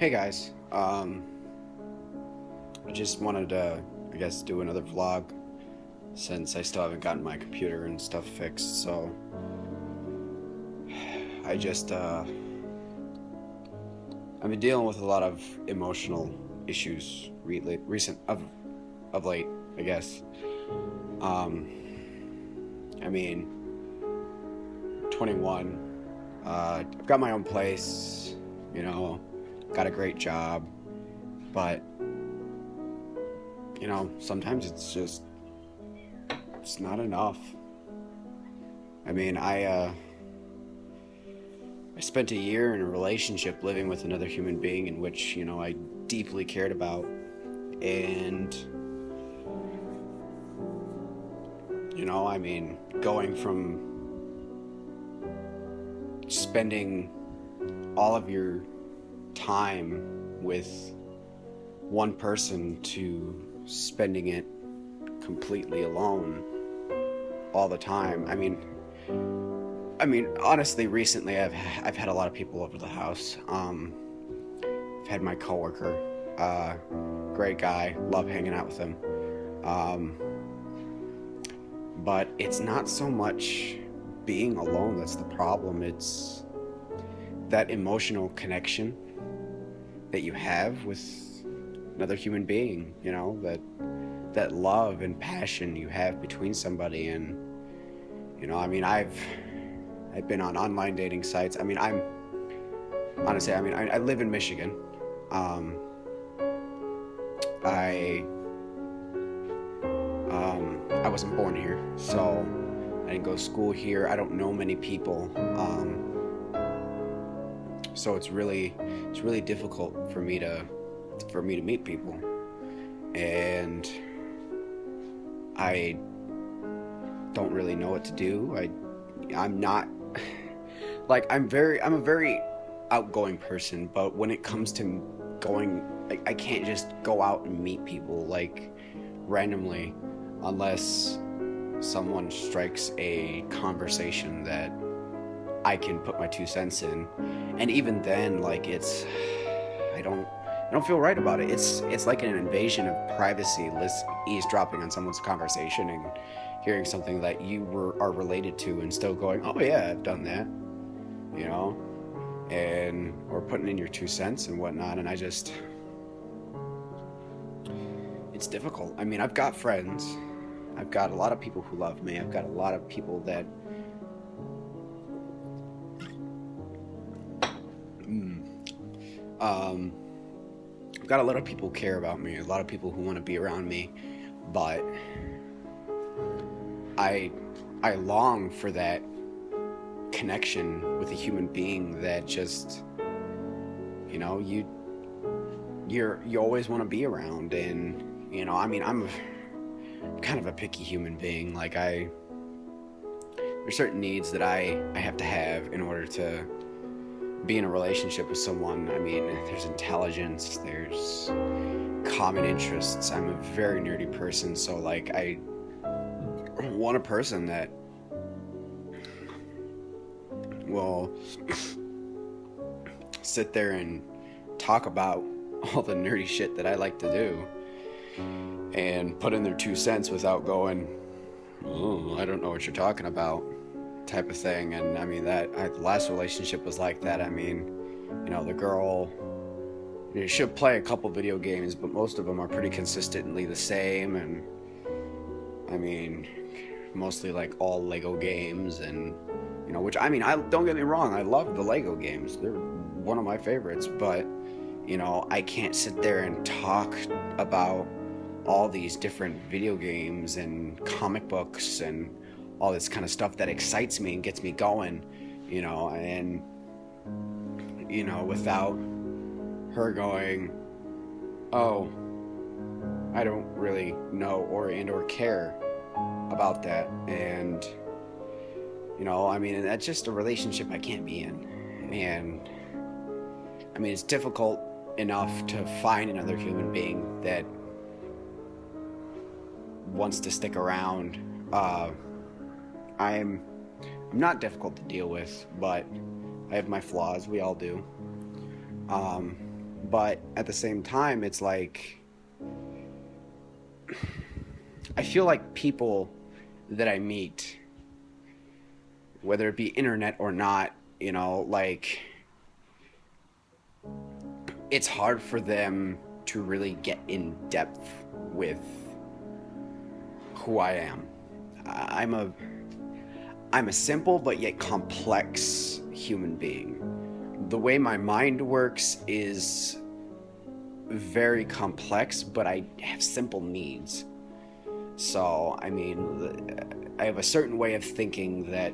Hey guys, I just wanted to, do another vlog since I still haven't gotten my computer and stuff fixed. So I just, I've been dealing with a lot of emotional issues recent of late, I guess. Um, I mean, 21. I've got my own place, got a great job, but sometimes it's not enough. I mean, I spent a year in a relationship living with another human being in which, I deeply cared about. And, going from spending all of your time with one person to spending it completely alone all the time. Honestly, recently I've had a lot of people over the house. I've had my coworker, great guy, love hanging out with him. But it's not so much being alone that's the problem. It's that emotional connection that you have with another human being. That love and passion you have between somebody. And I've been on online dating sites. I live in Michigan. I I wasn't born here, so I didn't go to school here. I don't know many people, so it's really difficult for me to meet people, and I don't really know what to do. I'm not I'm a very outgoing person, but when it comes to going, I can't just go out and meet people randomly unless someone strikes a conversation that I can put my 2 cents in. And even then, I don't feel right about it. It's like an invasion of privacy, eavesdropping on someone's conversation and hearing something that are related to and still going, oh yeah, I've done that, and or putting in your 2 cents and whatnot. And it's difficult. I've got friends. I've got a lot of people who love me. I've got a lot of people that I've got a lot of people who care about me, a lot of people who want to be around me, but I long for that connection with a human being that just you always want to be around. And I'm kind of a picky human being. There's certain needs that I have to have in order to be in a relationship with someone. There's intelligence, there's common interests. I'm a very nerdy person, so I want a person that will sit there and talk about all the nerdy shit that I like to do and put in their 2 cents without going, oh, I don't know what you're talking about, type of thing. And the last relationship was like that. The girl, she'll play a couple video games, but most of them are pretty consistently the same. And mostly all Lego games, and which I don't get me wrong, I love the Lego games. They're one of my favorites, but I can't sit there and talk about all these different video games and comic books and all this kind of stuff that excites me and gets me going, and without her going, oh, I don't really know or care about that. And that's just a relationship I can't be in. And it's difficult enough to find another human being that wants to stick around. I'm not difficult to deal with, but I have my flaws. We all do. But at the same time, it's like, I feel like people that I meet, whether it be internet or not, like, it's hard for them to really get in depth with who I am. I'm a I'm a simple but yet complex human being. The way my mind works is very complex, but I have simple needs. So, I mean, I have a certain way of thinking that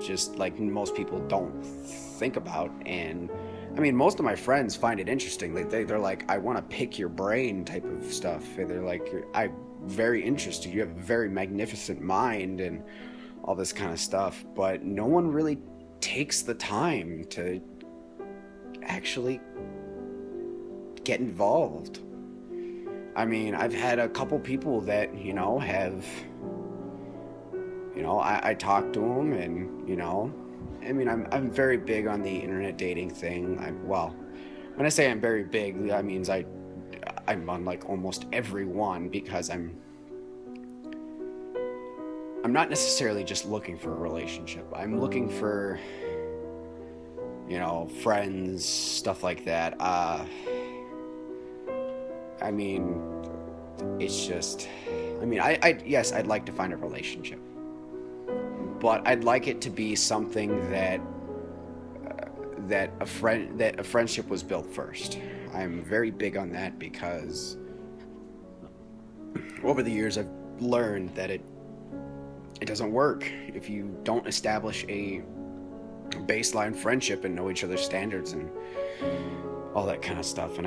just like most people don't think about. And I mean, most of my friends find it interesting. Like they're like, I want to pick your brain type of stuff. And they're like, I'm very interested. You have a very magnificent mind and all this kind of stuff. But no one really takes the time to actually get involved. I mean, I've had a couple people that, have, I talk to them and, I mean, I'm very big on the internet dating thing. Well, when I say I'm very big, that means I'm on like almost every one because I'm not necessarily just looking for a relationship. I'm looking for, friends, stuff like that. I mean, it's just, I mean, yes, I'd like to find a relationship, but I'd like it to be something that a friendship was built first. I'm very big on that because over the years I've learned that it doesn't work if you don't establish a baseline friendship and know each other's standards and all that kind of stuff. And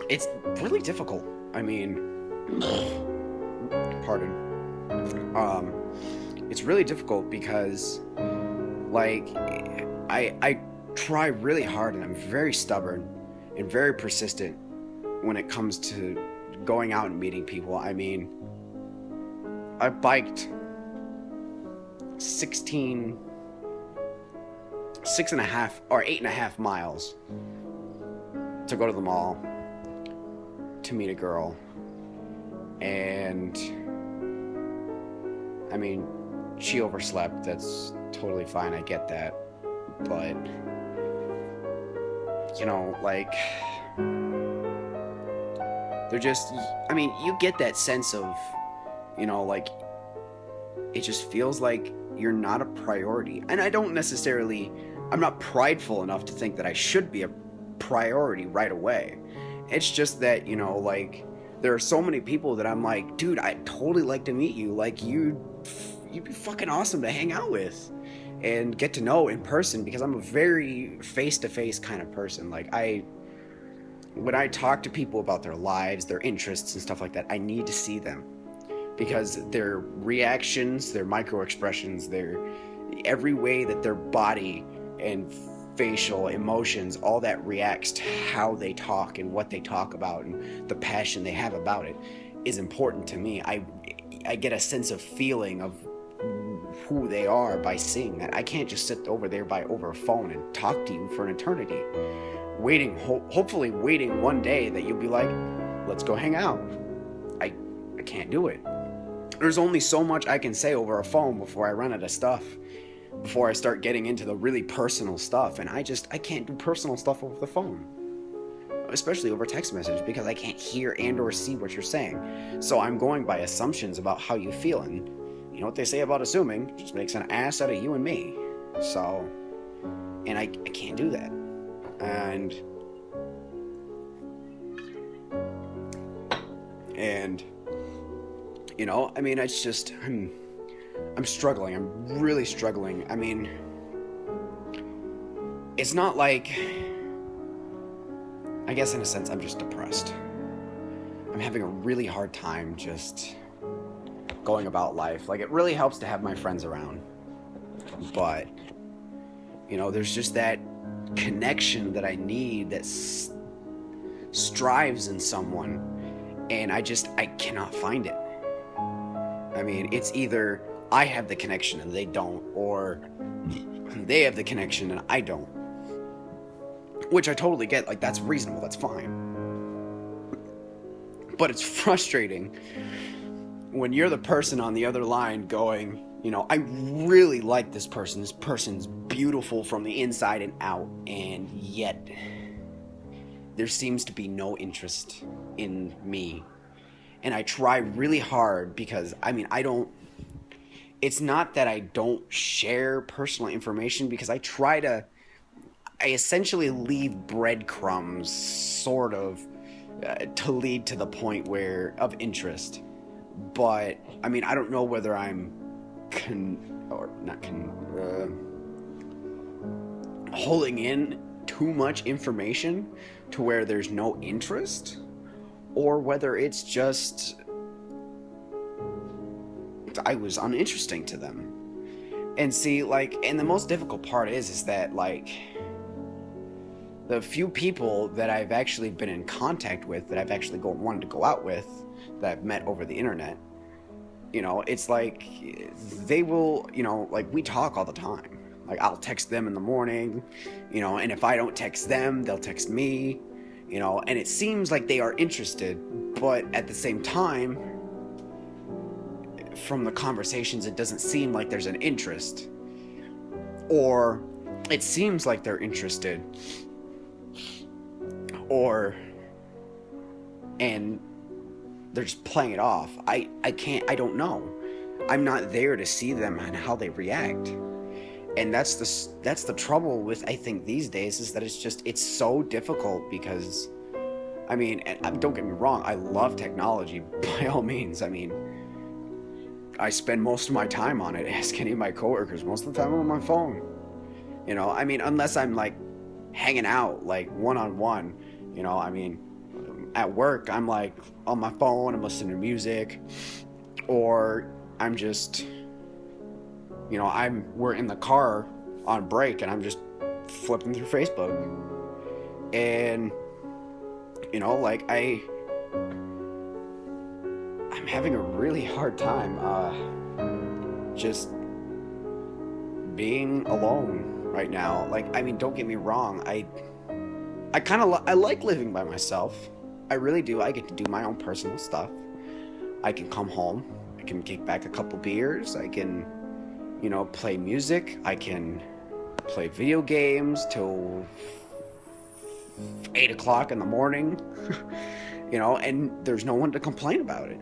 it's really difficult. I mean, pardon. It's really difficult because, like, I try really hard and I'm very stubborn and very persistent when it comes to going out and meeting people. I mean, I biked 8.5 miles to go to the mall to meet a girl. And I mean, she overslept. That's totally fine. I get that. But like, they're just, I mean, you get that sense of, like, it just feels like you're not a priority. And I'm not prideful enough to think that I should be a priority right away. It's just that, like, there are so many people that I'm like, dude, I'd totally like to meet you. Like, you'd be fucking awesome to hang out with and get to know in person, because I'm a very face-to-face kind of person. Like, when I talk to people about their lives, their interests and stuff like that, I need to see them, because their reactions, their micro expressions, every way that their body and facial emotions, all that reacts to how they talk and what they talk about and the passion they have about it is important to me. I get a sense of feeling of who they are by seeing that. I can't just sit over a phone and talk to you for an eternity, hopefully waiting one day that you'll be like, let's go hang out. I can't do it. There's only so much I can say over a phone before I run out of stuff, before I start getting into the really personal stuff. And I can't do personal stuff over the phone, especially over text message, because I can't hear and or see what you're saying. So I'm going by assumptions about how you feel, and you know what they say about assuming just makes an ass out of you and me. So, and I can't do that. And I mean, it's just, I'm struggling. I'm really struggling. I mean, it's not like, I guess in a sense, I'm just depressed. I'm having a really hard time just going about life. Like, it really helps to have my friends around. But, there's just that connection that I need that strives in someone. And I cannot find it. I mean, it's either I have the connection and they don't, or they have the connection and I don't. which I totally get. Like, that's reasonable, that's fine. But it's frustrating when you're the person on the other line going, you know, I really like this person. This person's beautiful from the inside and out, and yet there seems to be no interest in me. And I try really hard because, I mean, it's not that I don't share personal information, because I essentially leave breadcrumbs, sort of, to lead to the point of interest. But, I mean, I don't know whether I'm holding in too much information to where there's no interest, or whether it's just I was uninteresting to them. And see, like, and the most difficult part is that, like, the few people that I've actually been in contact with, that I've actually wanted to go out with, that I've met over the internet, you know, it's like, they will, you know, like, we talk all the time. Like, I'll text them in the morning, you know, and if I don't text them, they'll text me, you know, and it seems like they are interested, but at the same time, from the conversations, it doesn't seem like there's an interest. Or it seems like they're interested, and they're just playing it off. I don't know. I'm not there to see them and how they react. And that's the trouble with, I think, these days, is that it's so difficult, because, I mean, and don't get me wrong, I love technology, by all means. I mean, I spend most of my time on it. Ask any of my coworkers. Most of the time I'm on my phone. You know, I mean, unless I'm, like, hanging out, like, one-on-one, you know, I mean, at work, I'm, like, on my phone, I'm listening to music, or I'm just, you know, we're in the car on break, and I'm just flipping through Facebook. And, you know, like, I'm having a really hard time, just being alone right now. Like, I mean, don't get me wrong, I like living by myself. I really do. I get to do my own personal stuff. I can come home, I can kick back a couple beers, I can, you know, play music, I can play video games till 8 o'clock in the morning, you know, and there's no one to complain about it,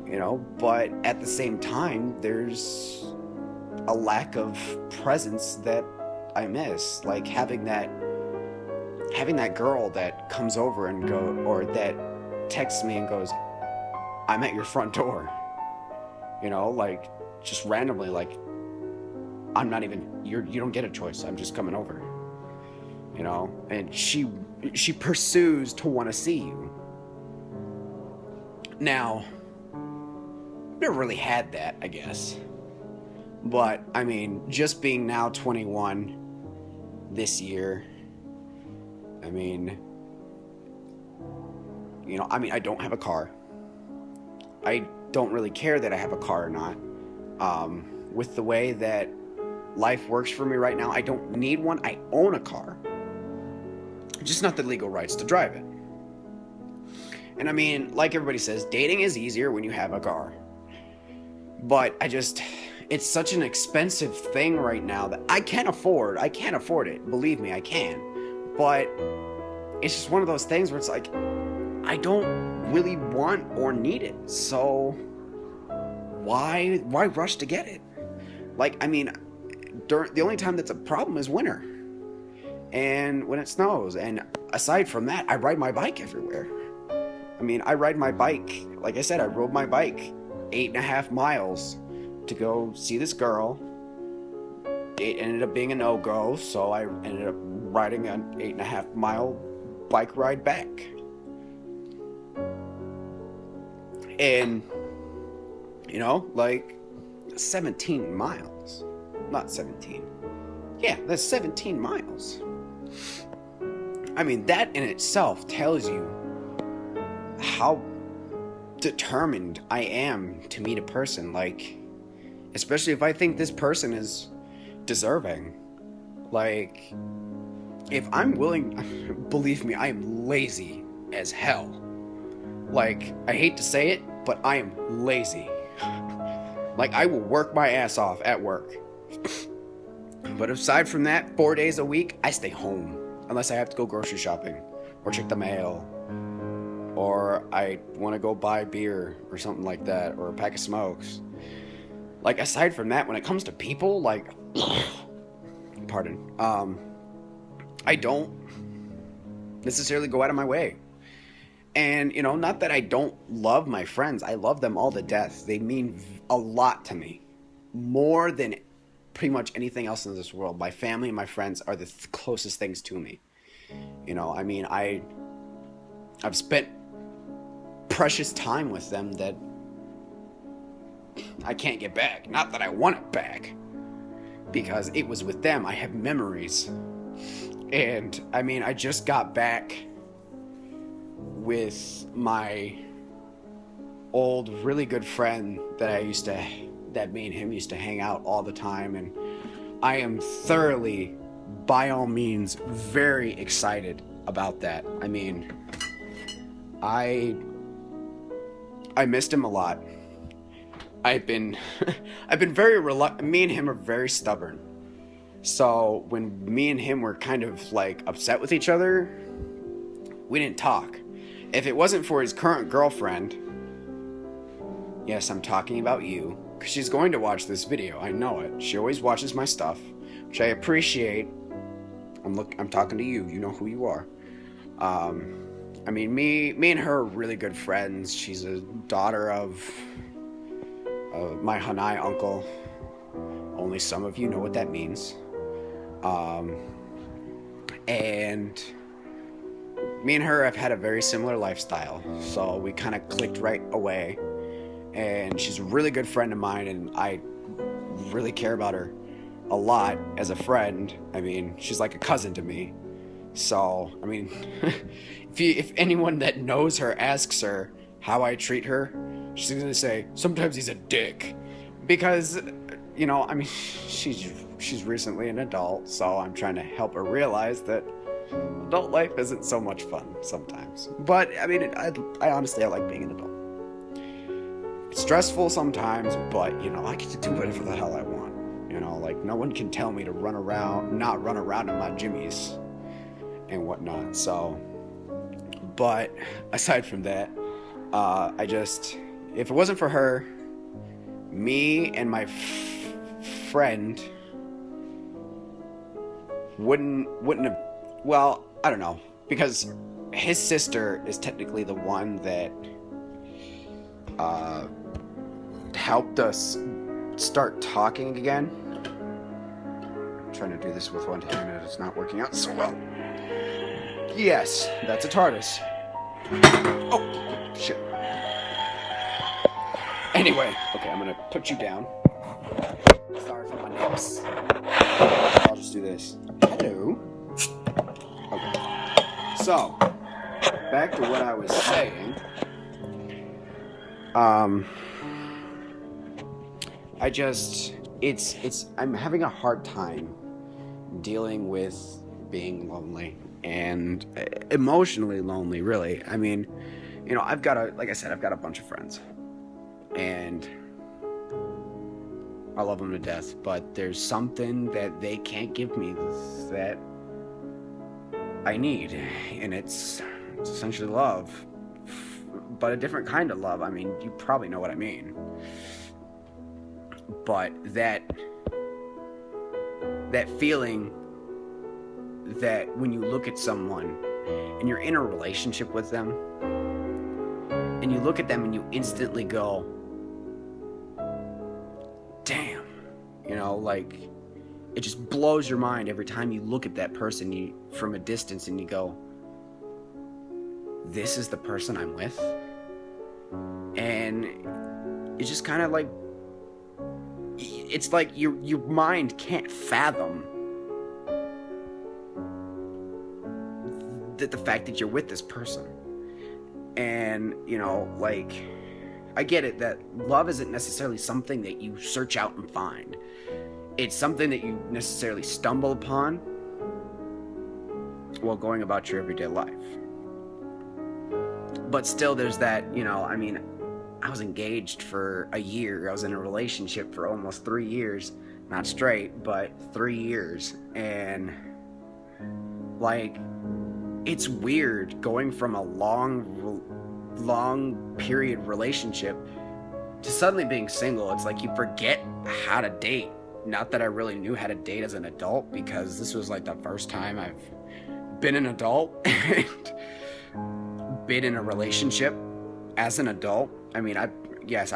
you know. But at the same time, there's a lack of presence that I miss, like having that girl that comes over and or that texts me and goes, I'm at your front door, you know, like, just randomly, like, I'm not even, you don't get a choice, I'm just coming over, you know. And she pursues to want to see you. Now, I've never really had that, I guess, but I mean, just being now 21 this year, I mean, you know, I mean, I don't have a car. I don't really care that I have a car or not. With the way that life works for me right now, I don't need one. I own a car, just not the legal rights to drive it. And I mean, like everybody says, dating is easier when you have a car. But it's such an expensive thing right now that I can't afford it. Believe me, I can. But it's just one of those things where it's like, I don't really want or need it. So why rush to get it? Like, I mean, the only time that's a problem is winter, and when it snows. And aside from that, I ride my bike everywhere. I mean, I ride my bike, like I said, I rode my bike 8.5 miles to go see this girl. It ended up being a no-go, so I ended up riding an 8.5 mile bike ride back. And, you know, like, 17 miles. Not 17. Yeah, that's 17 miles. I mean, that in itself tells you how determined I am to meet a person. Like, especially if I think this person is deserving. Like, if I'm willing, believe me, I am lazy as hell. Like, I hate to say it, but I am lazy. Like, I will work my ass off at work. But aside from that, 4 days a week, I stay home. Unless I have to go grocery shopping, or check the mail, or I want to go buy beer, or something like that, or a pack of smokes. Like, aside from that, when it comes to people, like, pardon, I don't necessarily go out of my way. And, you know, not that I don't love my friends. I love them all to death. They mean a lot to me. More than pretty much anything else in this world. My family and my friends are the closest things to me. You know, I mean, I've spent precious time with them that I can't get back. Not that I want it back. Because it was with them. I have memories. And, I mean, I just got back with my old, really good friend that me and him used to hang out all the time. And I am thoroughly, by all means, very excited about that. I mean, I missed him a lot. I've been very reluctant. Me and him are very stubborn. So when me and him were kind of like upset with each other, we didn't talk. If it wasn't for his current girlfriend, yes, I'm talking about you, because she's going to watch this video. I know it. She always watches my stuff, which I appreciate. I'm talking to you. You know who you are. I mean, me and her are really good friends. She's a daughter of my Hanai uncle. Only some of you know what that means. And me and her have had a very similar lifestyle, so we kind of clicked right away. And she's a really good friend of mine, and I really care about her a lot as a friend. I mean, she's like a cousin to me. So, I mean, if anyone that knows her asks her how I treat her, she's gonna say, sometimes he's a dick. Because, you know, I mean, she's recently an adult, so I'm trying to help her realize that adult life isn't so much fun sometimes. But, I mean, I honestly, I like being an adult. It's stressful sometimes, but, you know, I get to do whatever the hell I want. You know, like, no one can tell me to not run around in my jimmies and whatnot. So, but aside from that, if it wasn't for her, me and my friend wouldn't have, well, I don't know, because his sister is technically the one that helped us start talking again. I'm trying to do this with one hand and it's not working out so well. Yes, that's a TARDIS. Oh, shit. Anyway, okay, I'm gonna put you down. Sorry for my nips. I'll just do this. Hello. Okay. So, back to what I was saying. I'm having a hard time dealing with being lonely and emotionally lonely, really. I mean, you know, like I said, I've got a bunch of friends and I love them to death, but there's something that they can't give me that I need, and it's essentially love, but a different kind of love. I mean, you probably know what I mean. But that feeling that when you look at someone and you're in a relationship with them and you look at them and you instantly go, damn, you know, like, it just blows your mind every time you look at that person from a distance and you go, this is the person I'm with. And it's just kind of like, it's like your mind can't fathom the fact that you're with this person. And, you know, like, I get it that love isn't necessarily something that you search out and find. It's something that you necessarily stumble upon, well, going about your everyday life. But still, there's that, I mean, I was engaged for a year. I was in a relationship for almost 3 years. Not straight, but 3 years. And, like, it's weird going from a long period relationship to suddenly being single. It's like you forget how to date. Not that I really knew how to date as an adult, because this was like the first time I've been an adult and been in a relationship as an adult. I mean, I've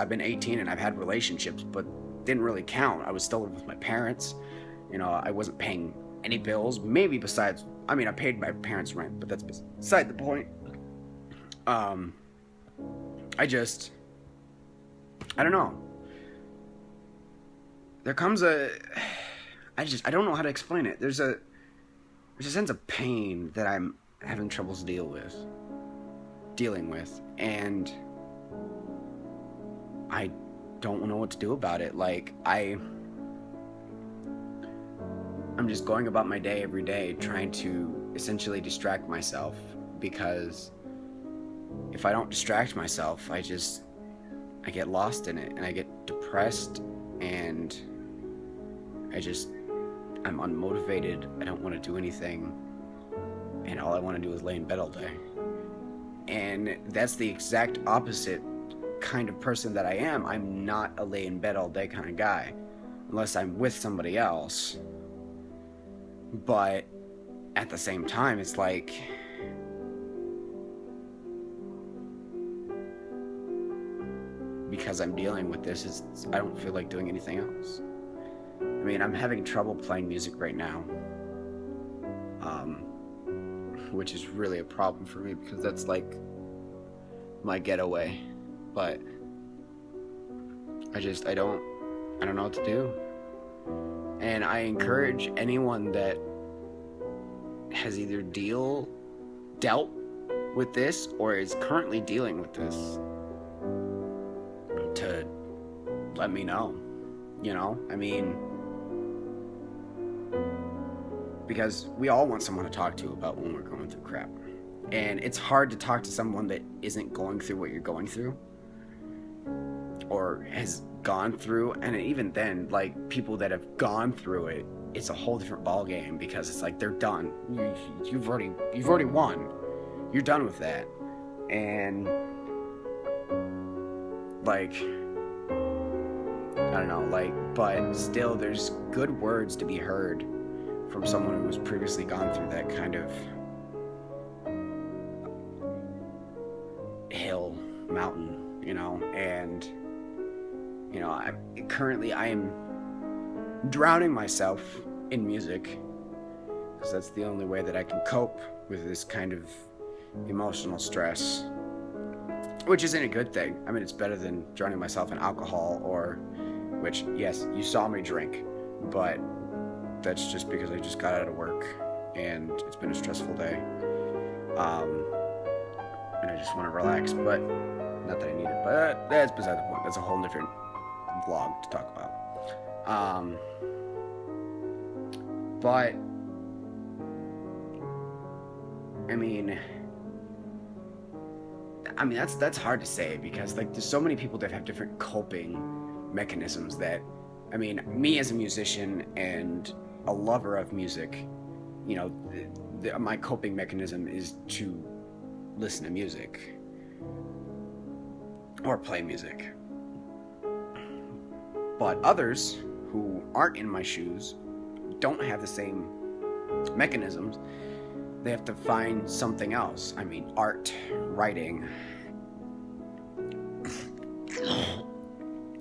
been 18 and I've had relationships, but didn't really count. I was still living with my parents. I wasn't paying any bills, maybe besides, I mean, I paid my parents' rent, but that's beside the point. I don't know. There comes I don't know how to explain it. There's a sense of pain that I'm having troubles dealing with, and I don't know what to do about it. Like, I'm just going about my day every day trying to essentially distract myself, because if I don't distract myself, I get lost in it, and I get depressed, and I'm unmotivated. I don't want to do anything, and all I want to do is lay in bed all day. And that's the exact opposite kind of person that I am. I'm not a lay in bed all day kind of guy, unless I'm with somebody else. But at the same time, it's like, because I'm dealing with this, I don't feel like doing anything else. I mean, I'm having trouble playing music right now, which is really a problem for me, because that's like my getaway. But I don't know what to do. And I encourage anyone that has either dealt with this or is currently dealing with this to let me know. I mean, because we all want someone to talk to about when we're going through crap. And it's hard to talk to someone that isn't going through what you're going through, or has gone through. And even then, like, people that have gone through it, it's a whole different ball game, because it's like they're done. You've already won. You're done with that. And like, I don't know, like, but still there's good words to be heard from someone who's previously gone through that kind of mountain, and I am drowning myself in music, because that's the only way that I can cope with this kind of emotional stress, which isn't a good thing. I mean, it's better than drowning myself in alcohol, which, yes, you saw me drink, but that's just because I just got out of work and it's been a stressful day, and I just want to relax. But not that I need it, but that's beside the point. That's a whole different vlog to talk about. But I mean that's hard to say, because like there's so many people that have different coping mechanisms. That, I mean, me as a musician and a lover of music, my coping mechanism is to listen to music or play music. But others who aren't in my shoes don't have the same mechanisms. They have to find something else. I mean, art, writing.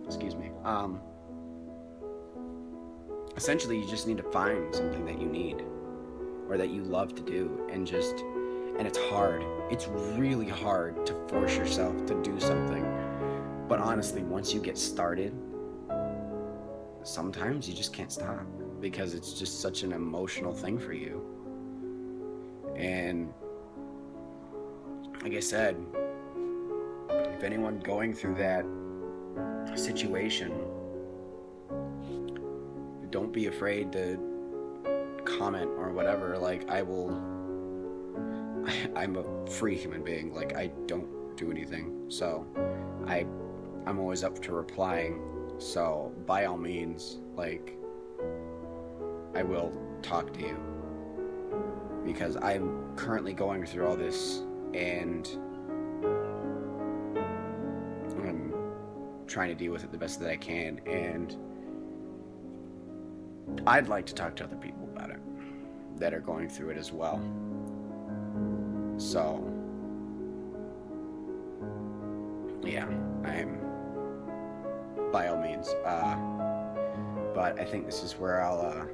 Excuse me. Essentially, you just need to find something that you need or that you love to do, and it's hard. It's really hard to force yourself to do something. But honestly, once you get started, sometimes you just can't stop, because it's just such an emotional thing for you. And like I said, if anyone going through that situation, don't be afraid to comment or whatever. Like, I will I'm a free human being. Like, I don't do anything. So I I'm always up to replying. So by all means, like, I will talk to you because I'm currently going through all this and I'm trying to deal with it the best that I can, and I'd like to talk to other people about it that are going through it as well. So, yeah, I'm by all means. But I think this is where I'll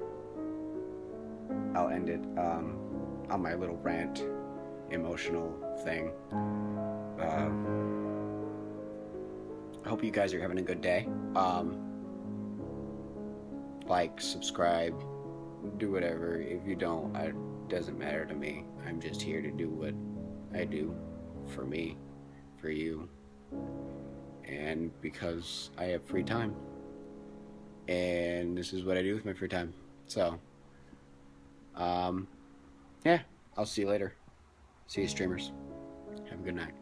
end it on my little rant, emotional thing. I hope you guys are having a good day. Like, subscribe, do whatever. If you don't, it doesn't matter to me. I'm just here to do what I do for me, for you, and because I have free time. And this is what I do with my free time. So, yeah, I'll see you later. See you, streamers. Have a good night.